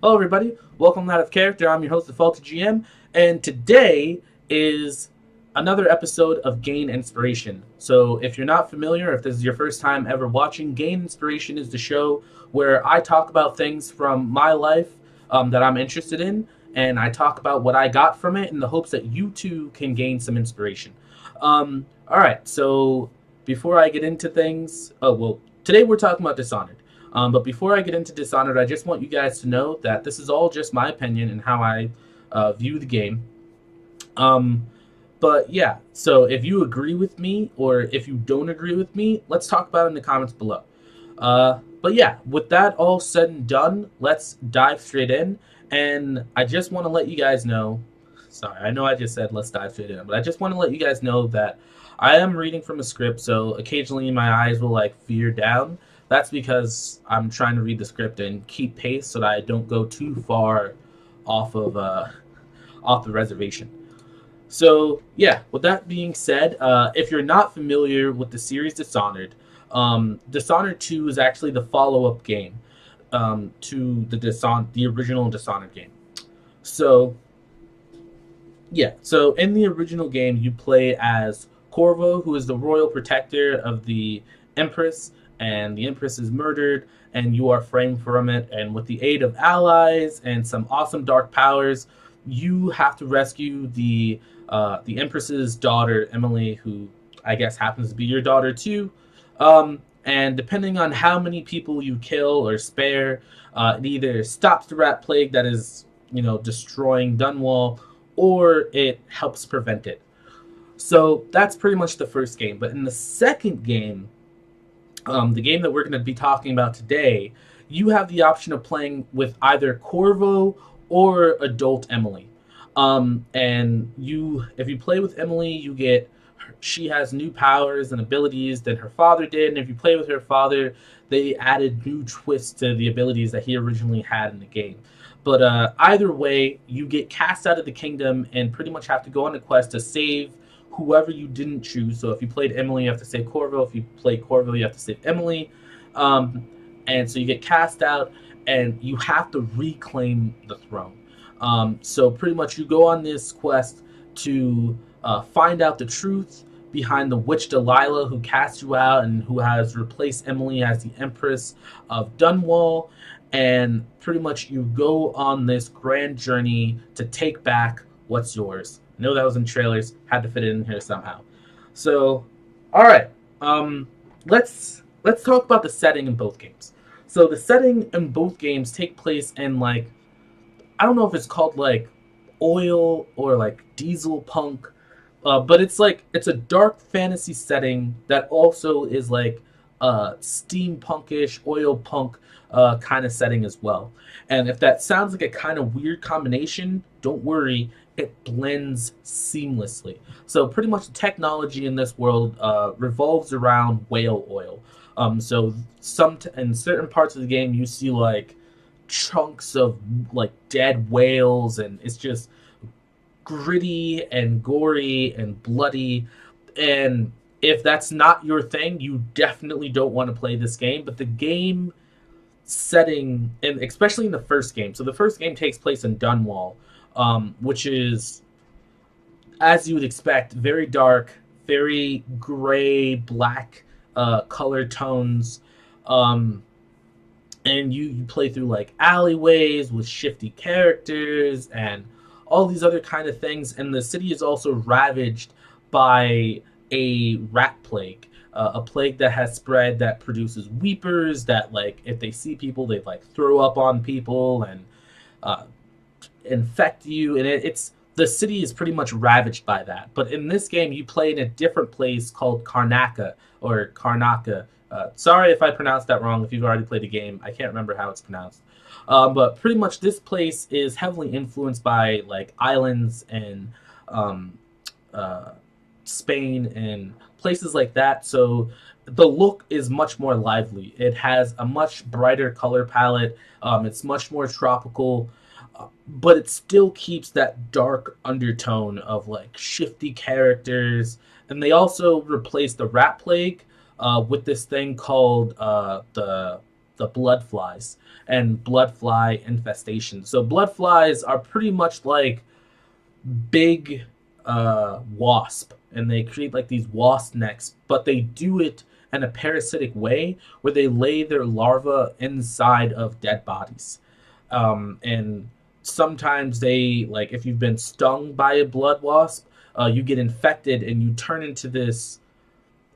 Hello, everybody. Welcome to Out of Character. I'm your host, the Faulty GM, and today is another episode of Gain Inspiration. So, if you're not familiar, if this is your first time ever watching, Gain Inspiration is the show where I talk about things from my life that I'm interested in, and I talk about what I got from it in the hopes that you too can gain some inspiration. All right, so before I get into things, today we're talking about Dishonored. But before I get into Dishonored, I just want you guys to know that this is all just my opinion and how I view the game. Um, but yeah, so if you agree with me or if you don't agree with me, let's talk about it in the comments below. But yeah, with that all said and done, let's dive straight in. And I just want to let you guys know. Sorry, I know I just said let's dive straight in, but I just want to let you guys know that I am reading from a script, so occasionally my eyes will like veer down. That's because I'm trying to read the script and keep pace so that I don't go too far off of off the reservation. So yeah, with that being said, if you're not familiar with the series Dishonored, Dishonored 2 is actually the follow-up game to the original Dishonored game. So yeah, so in the original game, you play as Corvo, who is the royal protector of the Empress, and the Empress is murdered, and you are framed from it. And with the aid of allies and some awesome dark powers, you have to rescue the Empress's daughter, Emily, who I guess happens to be your daughter too. And depending on how many people you kill or spare, it either stops the rat plague that is, destroying Dunwall, or it helps prevent it. So that's pretty much the first game. But in the second game, the game that we're going to be talking about today, you have the option of playing with either Corvo or adult Emily. And if you play with Emily, she has new powers and abilities than her father did. And if you play with her father, they added new twists to the abilities that he originally had in the game. But either way, you get cast out of the kingdom and pretty much have to go on a quest to save whoever you didn't choose. So if you played Emily, you have to save Corvo. If you play Corvo, you have to save Emily. And so you get cast out, and you have to reclaim the throne. So pretty much you go on this quest to find out the truth behind the witch Delilah, who cast you out and who has replaced Emily as the Empress of Dunwall. And pretty much you go on this grand journey to take back what's yours. I know that was in trailers, had to fit it in here somehow. So, all right, let's talk about the setting in both games. So the setting in both games take place in, like, I don't know if it's called like oil or like diesel punk, but it's a dark fantasy setting that also is like steampunkish oil punk kind of setting as well. And if that sounds like a kind of weird combination, don't worry, it blends seamlessly. So pretty much the technology in this world revolves around whale oil. So in certain parts of the game, you see like chunks of like dead whales, and it's just gritty and gory and bloody. And if that's not your thing, you definitely don't want to play this game. But the game setting, and especially in the first game, so the first game takes place in Dunwall, which is, as you would expect, very dark, very gray, black color tones. And you play through like alleyways with shifty characters and all these other kind of things. And the city is also ravaged by a rat plague, a plague that has spread that produces weepers that, like, if they see people, they like throw up on people and uh, infect you. And it's the city is pretty much ravaged by that. But in this game, you play in a different place called Karnaca or Karnaca. Sorry if I pronounced that wrong. If you've already played the game, I can't remember how it's pronounced. But pretty much this place is heavily influenced by like islands and um, Spain and places like that. So the look is much more lively. It has a much brighter color palette. It's much more tropical, but it still keeps that dark undertone of like shifty characters. And they also replaced the rat plague with this thing called the the blood flies and blood fly infestation. So blood flies are pretty much like big wasp, and they create like these wasp necks, but they do it in a parasitic way where they lay their larvae inside of dead bodies. And sometimes they, like, if you've been stung by a blood wasp, you get infected and you turn into this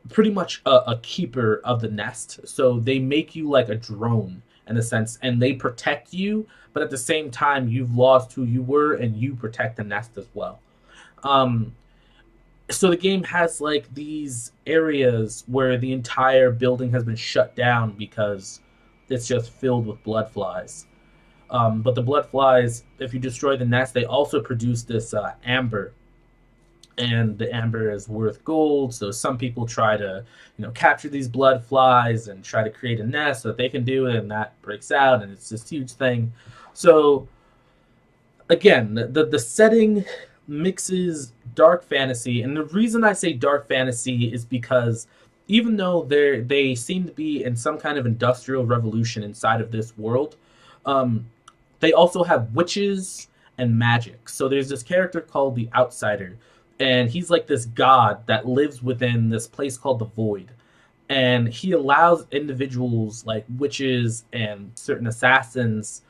pretty much a keeper of the nest. So they make you like a drone in a sense, and they protect you, but at the same time, you've lost who you were and you protect the nest as well. Um, so the game has like these areas where the entire building has been shut down because it's just filled with blood flies. But the blood flies, if you destroy the nest, they also produce this amber, and the amber is worth gold. So some people try to, capture these blood flies and try to create a nest so that they can do it, and that breaks out, and it's this huge thing. So again, the setting mixes dark fantasy, and the reason I say dark fantasy is because even though they seem to be in some kind of industrial revolution inside of this world, they also have witches and magic. So there's this character called the Outsider, and he's like this god that lives within this place called the Void. And he allows individuals like witches and certain assassins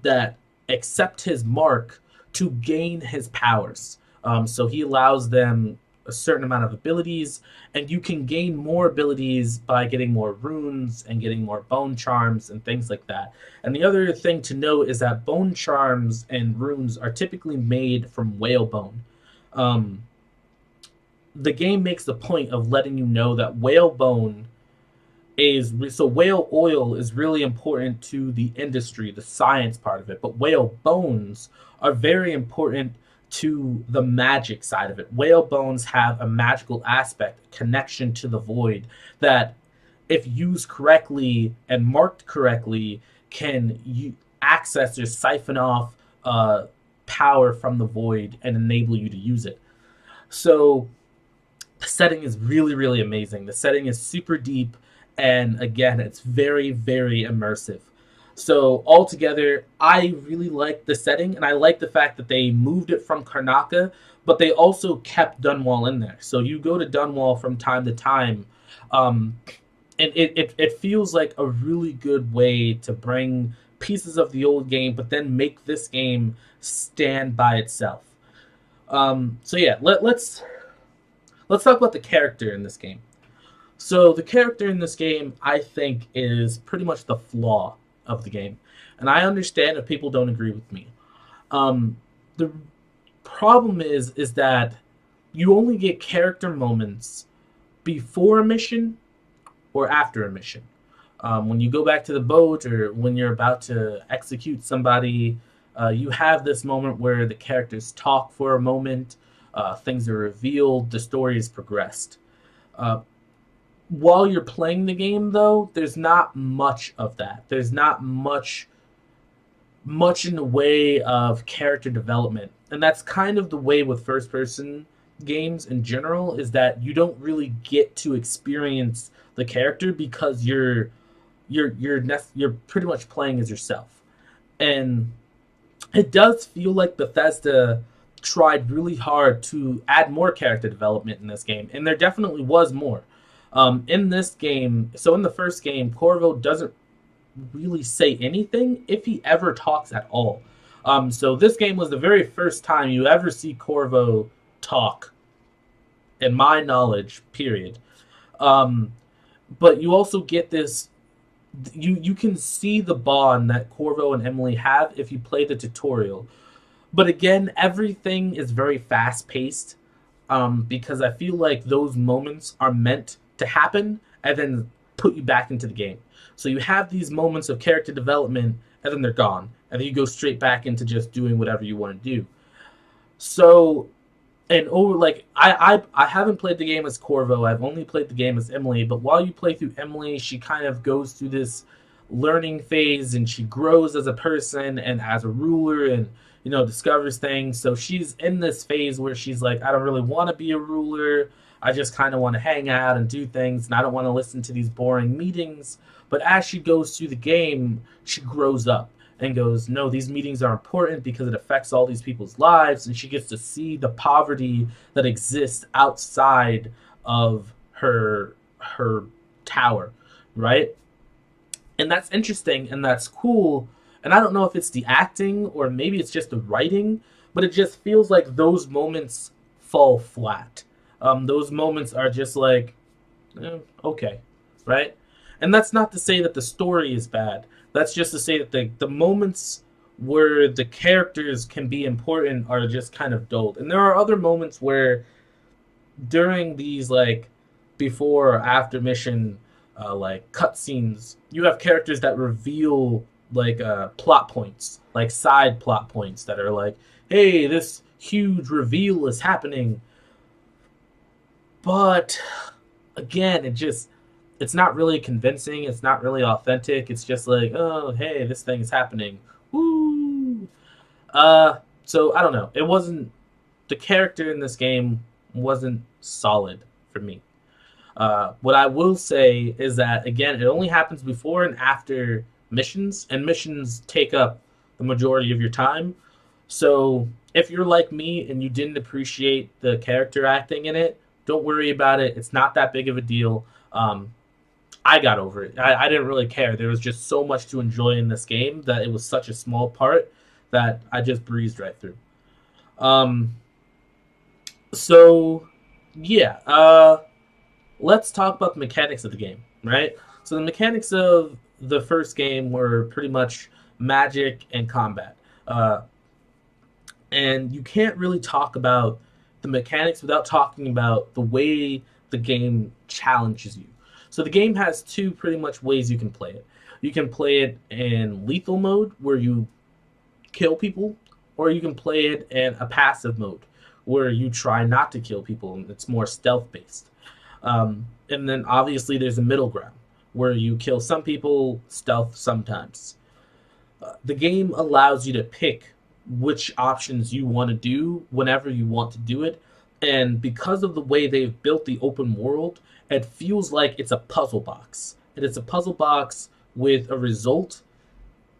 that accept his mark to gain his powers. So he allows them a certain amount of abilities, and you can gain more abilities by getting more runes and getting more bone charms and things like that. And the other thing to note is that bone charms and runes are typically made from whalebone. The game makes the point of letting you know that whalebone so whale oil is really important to the industry, the science part of it, but whale bones are very important to the magic side of it. Whale bones have a magical aspect, a connection to the void that, if used correctly and marked correctly, can access or siphon off power from the void and enable you to use it. So the setting is really, really amazing. The setting is super deep, and again, it's very, very immersive. So altogether, I really like the setting, and I like the fact that they moved it from Karnaca, but they also kept Dunwall in there. So you go to Dunwall from time to time, and it feels like a really good way to bring pieces of the old game, but then make this game stand by itself. So yeah, let's talk about the character in this game. So the character in this game, I think, is pretty much the flaw of the game. And I understand if people don't agree with me. The problem is that you only get character moments before a mission or after a mission. When you go back to the boat or when you're about to execute somebody, you have this moment where the characters talk for a moment, things are revealed, the story is progressed. While you're playing the game, though, there's not much of that. There's not much in the way of character development. And that's kind of the way with first-person games in general, is that you don't really get to experience the character because you're pretty much playing as yourself. And it does feel like Bethesda tried really hard to add more character development in this game, and there definitely was more. In this game, so in the first game, Corvo doesn't really say anything, if he ever talks at all. So this game was the very first time you ever see Corvo talk, in my knowledge, period. But you also get this, you can see the bond that Corvo and Emily have if you play the tutorial. But again, everything is very fast-paced, because I feel like those moments are meant to happen and then put you back into the game. So you have these moments of character development, and then they're gone, and then you go straight back into just doing whatever you want to do. So, and I haven't played the game as Corvo. I've only played the game as Emily. But while you play through Emily, she kind of goes through this learning phase, and she grows as a person and as a ruler, and discovers things. So she's in this phase where she's like, I don't really want to be a ruler. I just kind of want to hang out and do things, and I don't want to listen to these boring meetings. But as she goes through the game, she grows up and goes, no, these meetings are important because it affects all these people's lives, and she gets to see the poverty that exists outside of her tower, right? And that's interesting and that's cool. And I don't know if it's the acting or maybe it's just the writing, but it just feels like those moments fall flat. Those moments are just like, okay, right? And that's not to say that the story is bad. That's just to say that the moments where the characters can be important are just kind of dulled. And there are other moments where during these like before or after mission like cutscenes, you have characters that reveal like plot points, like side plot points that are like, hey, this huge reveal is happening. But again, it's not really convincing. It's not really authentic. It's just like, oh, hey, this thing is happening. Woo! So I don't know. It wasn't the character in this game wasn't solid for me. What I will say is that again, it only happens before and after missions, and missions take up the majority of your time. So if you're like me and you didn't appreciate the character acting in it, don't worry about it. It's not that big of a deal. I got over it. I didn't really care. There was just so much to enjoy in this game that it was such a small part that I just breezed right through. So yeah, let's talk about the mechanics of the game, right? So the mechanics of the first game were pretty much magic and combat. And you can't really talk about the mechanics without talking about the way the game challenges you. So the game has two pretty much ways you can play it. You can play it in lethal mode, where you kill people, or you can play it in a passive mode, where you try not to kill people, and it's more stealth-based. And then obviously there's a middle ground, where you kill some people, stealth sometimes. The game allows you to pick which options you want to do whenever you want to do it. And because of the way they've built the open world, it feels like it's a puzzle box. And it's a puzzle box with a result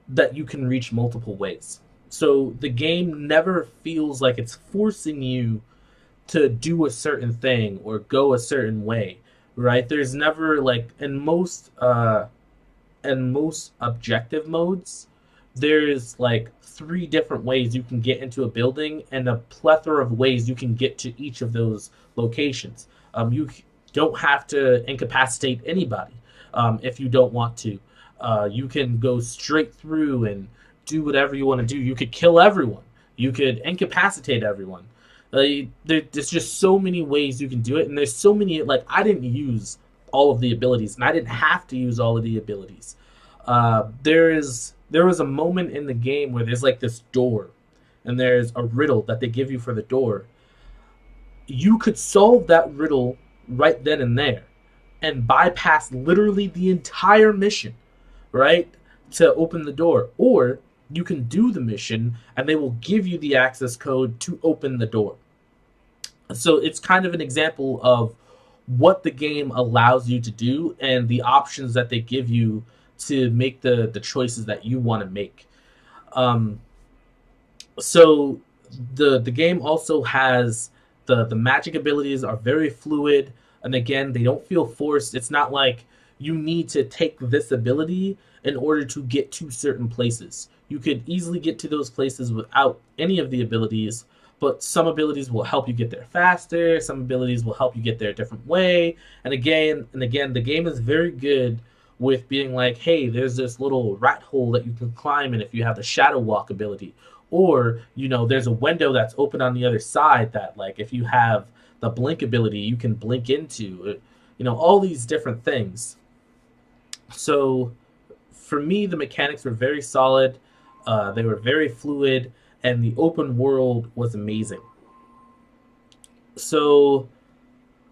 that you can reach multiple ways. So the game never feels like it's forcing you to do a certain thing or go a certain way, right? There's never like in most objective modes, there's like 3 different ways you can get into a building and a plethora of ways you can get to each of those locations. You don't have to incapacitate anybody if you don't want to. You can go straight through and do whatever you want to do. You could kill everyone. You could incapacitate everyone. There's just so many ways you can do it, and there's so many, like, I didn't use all of the abilities, and I didn't have to use all of the abilities. There was a moment in the game where there's like this door, and there's a riddle that they give you for the door. You could solve that riddle right then and there, and bypass literally the entire mission, right, to open the door. Or you can do the mission, and they will give you the access code to open the door. So it's kind of an example of what the game allows you to do and the options that they give you to make the choices that you want to make. So the game also has the magic abilities are very fluid, and again, they don't feel forced. It's not like you need to take this ability in order to get to certain places. You could easily get to those places without any of the abilities, but some abilities will help you get there faster. Some abilities will help you get there a different way. And again, the game is very good with being like, hey, there's this little rat hole that you can climb in if you have the shadow walk ability. Or, there's a window that's open on the other side that, like, if you have the blink ability, you can blink into. All these different things. So, for me, the mechanics were very solid. They were very fluid, and the open world was amazing. So,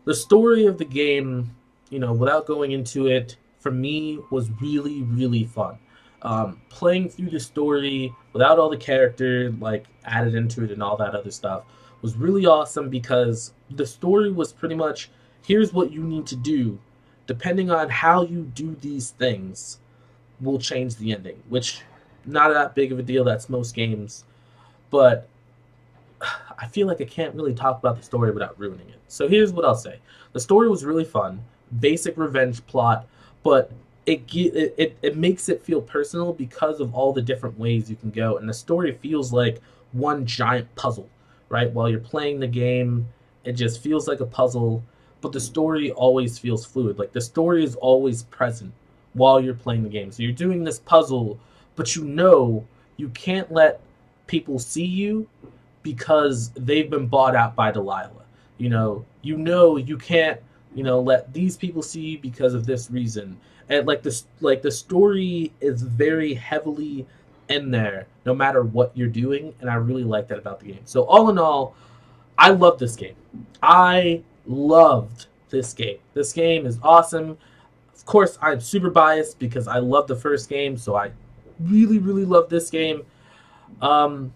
the story of the game, without going into it, for me was really, really fun. Playing through the story without all the character like added into it and all that other stuff was really awesome because the story was pretty much, here's what you need to do. Depending on how you do these things, will change the ending, which not that big of a deal. That's most games, but I feel like I can't really talk about the story without ruining it. So here's what I'll say: the story was really fun, basic revenge plot, but it makes it feel personal because of all the different ways you can go, and the story feels like one giant puzzle. Right, while you're playing the game, it just feels like a puzzle, but the story always feels fluid. Like the story is always present while you're playing the game. So you're doing this puzzle, but you can't let people see you because they've been bought out by Delilah. You can't, let these people see you because of this reason. And the story is very heavily in there no matter what you're doing, and I really like that about the game. So all in all, I love this game. I loved this game. This game is awesome. Of course, I'm super biased because I love the first game, so I really, really love this game. Um,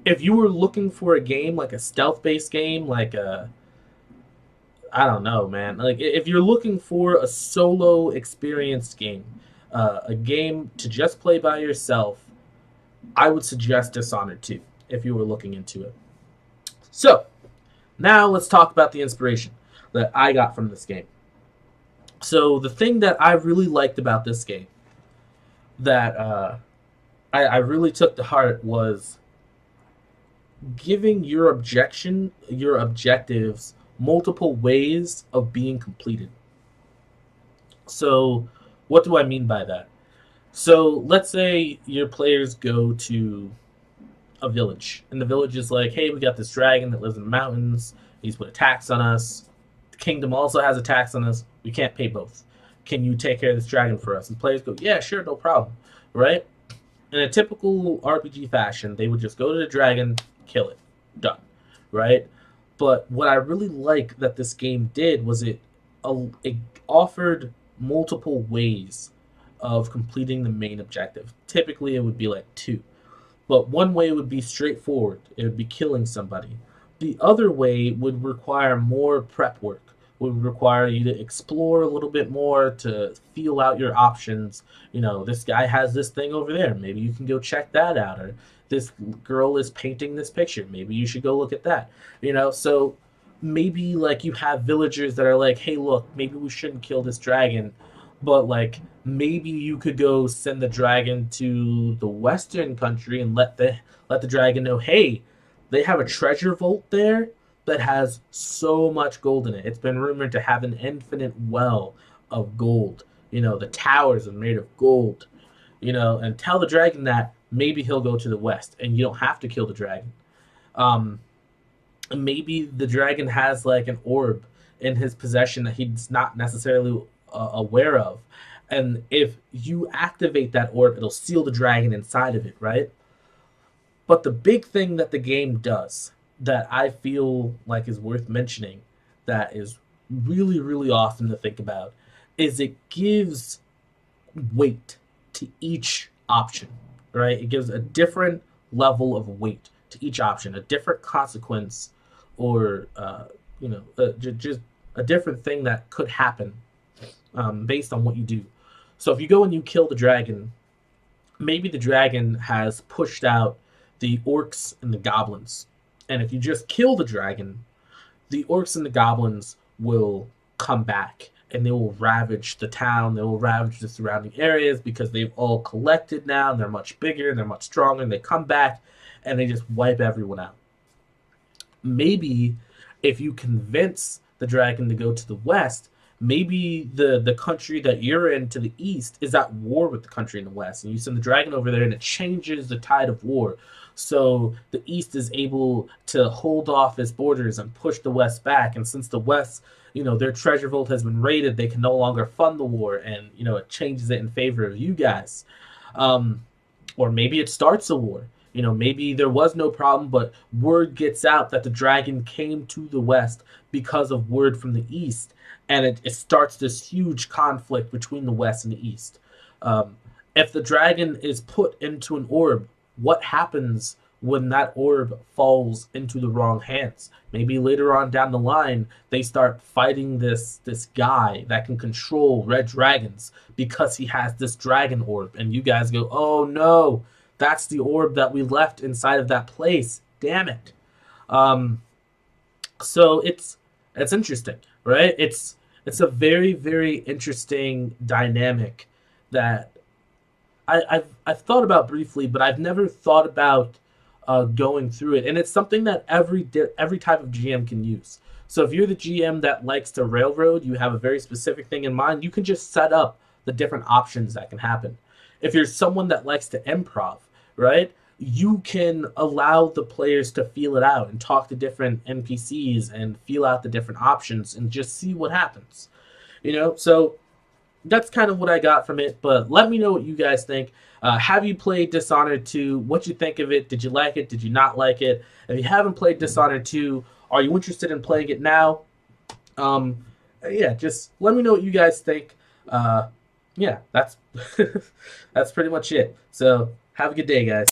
if you were looking for a game like a stealth-based game, I don't know, man. Like if you're looking for a solo experienced game, a game to just play by yourself, I would suggest Dishonored 2 if you were looking into it. So, now let's talk about the inspiration that I got from this game. So the thing that I really liked about this game that I really took to heart was giving your objectives multiple ways of being completed. So what do I mean by that? So let's say your players go to a village, and the village is like, hey, we got this dragon that lives in the mountains. He's put a tax on us. The kingdom also has a tax on us. We can't pay both. Can you take care of this dragon for us? And players go, yeah, sure, no problem. Right? In a typical RPG fashion, they would just go to the dragon, kill it. Done. Right? But what I really like that this game did was it offered multiple ways of completing the main objective. Typically, it would be like 2. But one way would be straightforward. It would be killing somebody. The other way would require more prep work. Would require you to explore a little bit more, to feel out your options. This guy has this thing over there. Maybe you can go check that out. Or this girl is painting this picture. Maybe you should go look at that. So maybe like you have villagers that are like, hey, look, maybe we shouldn't kill this dragon. But like maybe you could go send the dragon to the western country and let the dragon know, hey, they have a treasure vault there that has so much gold in it. It's been rumored to have an infinite well of gold. The towers are made of gold. And tell the dragon that maybe he'll go to the west, and you don't have to kill the dragon. Maybe the dragon has like an orb in his possession that he's not necessarily aware of, and if you activate that orb, it'll seal the dragon inside of it, right? But the big thing that the game does that I feel like is worth mentioning, that is really, really awesome to think about, is it gives weight to each option, right? It gives a different level of weight to each option, a different consequence, or just a different thing that could happen based on what you do. So if you go and you kill the dragon, maybe the dragon has pushed out the orcs and the goblins. And if you just kill the dragon, the orcs and the goblins will come back and they will ravage the town. They will ravage the surrounding areas because they've all collected now and they're much bigger and they're much stronger, and they come back and they just wipe everyone out. Maybe if you convince the dragon to go to the west, maybe the country that you're in to the east is at war with the country in the west, and you send the dragon over there and it changes the tide of war. So the east is able to hold off its borders and push the west back, and since the west, their treasure vault has been raided, they can no longer fund the war, and it changes it in favor of you guys. Or maybe it starts a war. Maybe there was no problem, but word gets out that the dragon came to the west because of word from the east, and it starts this huge conflict between the west and the east. If the dragon is put into an orb, what happens when that orb falls into the wrong hands. Maybe later on down the line, they start fighting this guy that can control red dragons because he has this dragon orb, and you guys go, "Oh no, that's the orb that we left inside of that place. Damn it!" Um, so it's interesting, right? It's a very very interesting dynamic that I've thought about briefly, but I've never thought about going through it. And it's something that every type of GM can use. So if you're the GM that likes to railroad, you have a very specific thing in mind, you can just set up the different options that can happen. If you're someone that likes to improv, right? You can allow the players to feel it out and talk to different NPCs and feel out the different options and just see what happens. So that's kind of what I got from it. But let me know what you guys think. Have you played Dishonored 2? What you think of it? Did you like it? Did you not like it? If you haven't played Dishonored 2, are you interested in playing it now? Yeah, just let me know what you guys think. Yeah, that's that's pretty much it. So have a good day, guys.